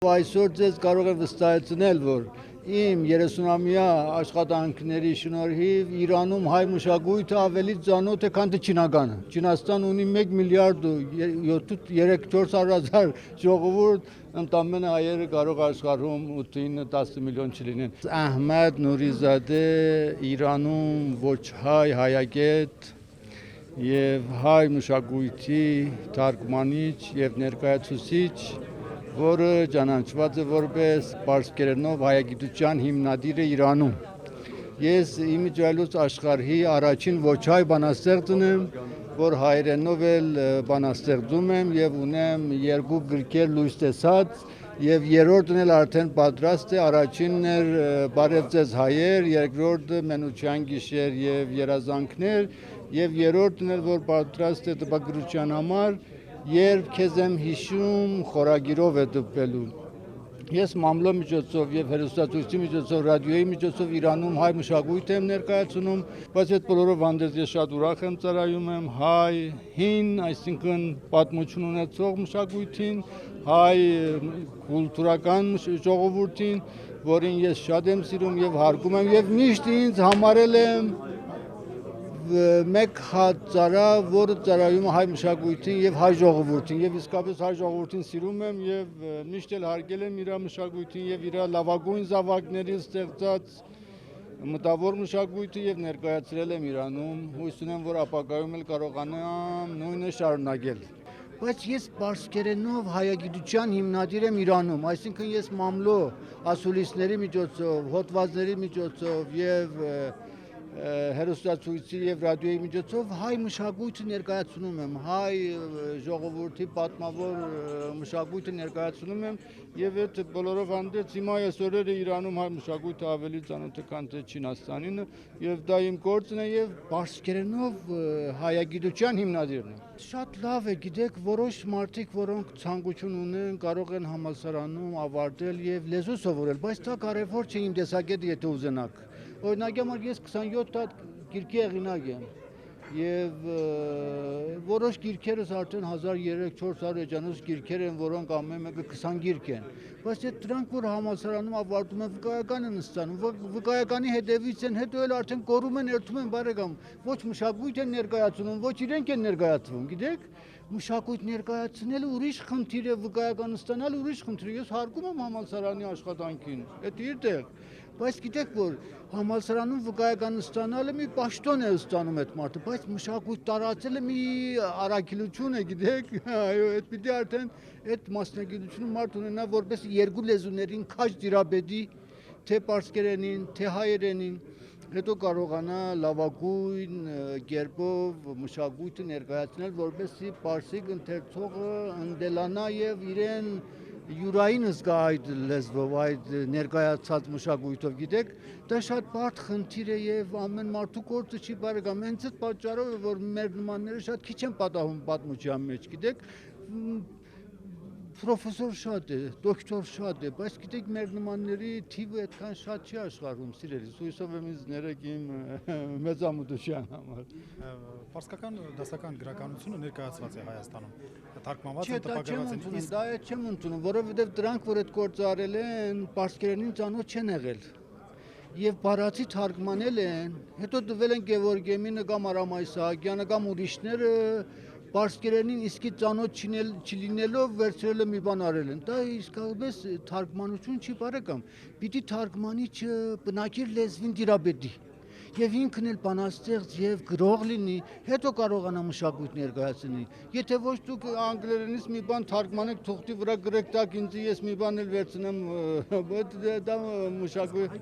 Այսօր ձեզ կարող եմ վստահեցնել, որ իմ 30-ամյա աշխատանքների շնորհիվ Իրանում հայ մշակույթը ավելի ծանոթ է, քան Չինաստանը։ Չինաստան ունի 1 միլիարդ 3-400 հազար ժողովուրդ, ընդամենը հայերը կարող աշխարհում 8-10 միլիոն չլինեն։ Ահմեդ Նուրիզադե Իրանում ոչ հայ հայագետ եւ հայ մշակույթի թարգմանիչ եւ ներկայացուցիչ, որը ճանաչված է որպես պարսկերենով հայագիտության հիմնադիրը Իրանում։ Ես իմիջիայլոց աշխարհի առաջին ոչ հայ բանաստեղծն եմ, որ հայերենով էլ բանաստեղծում եմ եւ ունեմ 2 գրքեր լույս տեսած եւ երրորդն էլ արդեն պատրաստ է, առաջինն էր Բարև ձեզ հայեր, երկրորդը Մենության գիշեր եւ երազանքներ եւ երրորդն էլ որ պատրաստ է տպագրության համար, երբ քեզ եմ հիշում խորագիրով է տպելու։ Ես մամլո միջոցով եւ հեռուստացույցի միջոցով, ռադիոյի միջոցով Իրանում հայ մշակույթ եմ ներկայացնում, բայց այդ բոլորով հանդերձ ես շատ ուրախ եմ ծառայում եմ հայ հին, այսինքն պատմություն ունեցող մշակույթին, հայ կուլտուրական ժողովրդին, որին ես շատ եմ սիրում եւ հարգում եմ եւ միշտ ինձ համարել եմ մեկ հատ ծառա, որը ծառայում է հայ մշակույթին եւ հայ ժողովրդին եւ իսկապես հայ ժողովրդին սիրում եմ եւ միշտ էլ հարգել եմ իր մշակույթին եւ իր լավագույն զավակներից ստեղծած մտավոր մշակույթը եւ ներկայացրել եմ Իրանում, հույս ունեմ, որ ապագայում էլ կարողանամ նույնը շարունակել։ Բայց ես պարսկերենով հայագիտության հիմնադիր եմ Իրանում, այսինքն ես մամլո ասուլիսների միջոցով, հոդվածների միջոցով եւ հեռուստացույցի եւ ռադիոյի միջոցով հայ մշակույթը ներկայացնում եմ, հայ ժողովրդի պատմավոր մշակույթը ներկայացնում եմ եւ այդ բոլորով հանդերձ հիմա այսօրերը Իրանում հայ մշակույթը ավելի ծանոթ է, քան թե Չինաստանին եւ դա իմ գործն է եւ պարսկերենով հայագիտության հիմնադիրն եմ։ Շատ լավ է, գիտեք, որոշ մարդիկ, որոնք ցանկություն ունեն, կարող են համալսարանում ավարտել եւ լեզու սովորել, բայց դա կարեւոր չէ իմ տեսակետը, եթե ուզենաք։ Օրինակ ես 27 հատ գիրքի հեղինակ եմ եւ որոշ գիրքերս արդեն 1300-400 էջանոց գիրքեր են, որոնք ամեն մեկը 20 գիրք են, բայց այդ դրանք որ համալսարանում ավարտում են վկայական են ստանում, վկայականի հետևից են, հետո էլ արդեն կորում են, երթում են, բարեկամ, ոչ մշակույթ են ներկայացնում, ոչ իրենք են ներկայացվում, գիտեք, մշակույթ ներկայացնելը ուրիշ խնդիր է, վկայական ստանալ ուրիշ խնդիր է, ես հարգում եմ համալսարանի աշխատանքին, այդ իր տեղ, բայց գիտեք որ համալսարանում վկայական ստանալը մի պաշտոն է ստանում այդ մարդը, բայց մշակույթ տարածելը մի առաքելություն է, գիտեք, այո, այդ պիտի արդեն այդ մասնագիտությունը մարդ ունենա, որպես երկու լեզուներին քաջ դիրաբեդի, թե պարսկերենին, թե հայերենին, հետո կարողանա լավագույն կերպով մշակույթը ներկայացնել, որպեսզի պարսիկ ընթերցողը ընդելանա եւ իրեն յուրային զգա այդ լեզվով, այդ ներկայացած մշակույթով, գիտեք, դա շատ բարդ խնդիր է եւ ամեն մարդու գործը չի բարեկամ, հենց այդ պատճառով է, որ մեր նմանները շատ քիչ են պատահում պատմության մեջ, գիտեք, պրոֆեսոր շատ է, դոկտոր շատ է, բայց գիտեք մեր նմանների թիվը այդքան շատ չի աշխարհում, սիրելիս, հույսով եմ ինձ ներեք իմ մեծամտության համար։ Պարսկական դասական գրականությունը ներկայացված է Հայաստանում, թարգմանված է, տպագրված է։ Դա չեմ ընդունում, որովհետև դրանք, որ այդ գործը արել են, պարսկերենին ծանոթ չեն եղել։ Եվ բառացի թարգմանել են, հետո տվել են Գևորգեմինը կամ Արամ Իսահակյանը կամ ուրիշները պարսկերենին իսկի ծանոթ չլինելով վերցրել է մի բան արել են։ Դա իսկապես թարգմանություն չի բարեկամ։ Պիտի թարգմանիչը բնակիր լեզվին դիրաբեդի եւ ինքն էլ բանաստեղծ եւ գրող լինի, հետո կարողանա մշակույթ ներկայացնի։ Եթե ոչ դուք անգլերենից մի բան թարգմանեք, թուղթի վրա գրեք տակ ինձ, ես մի բան էլ վերցնեմ, դա մշակույթ։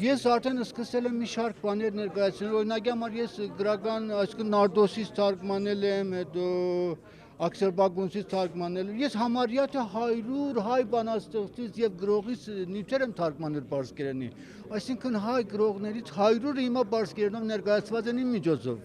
Ես արդեն սկսել եմ մի շարք բաներ ներկայացնել, օրինակ համար ես գրական, այսինքն Նարդոսից թարգմանել եմ, հետո Աքսերբագունցից թարգմանել եմ, ես համարյա թե 100 հայ բանաստեղծից եւ գրողից նյութեր եմ թարգմանել պարսկերենի, այսինքն հայ գրողներից 100-ը հիմա պարսկերենով ներկայացված են իմ միջոցով։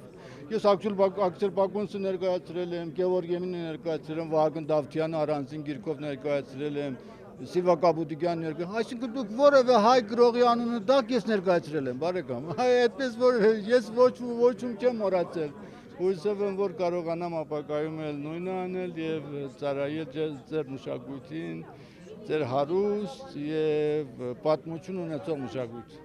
Ես Աքսերբագունցը ներկայացրել եմ, Գևորգեմինը ներկայացրել եմ, Վահագն Դավթյանը առանձին գիրքով ներկայացրել եմ, Սիվա Կապուտիկյան ներկայացրել, այսինքն դուք որևէ հայ գրողի անունը դակ ես ներկայացրել եմ, բարեկամ, այդպես որ ես ոչում չեմ մոռացել։ Հույսով եմ, որ կարողանամ ապագայում էլ նույնը անել եւ ծառայել ձեր մշակույթին, ձեր հարուստ եւ պատմություն ունեցող մշակույթ։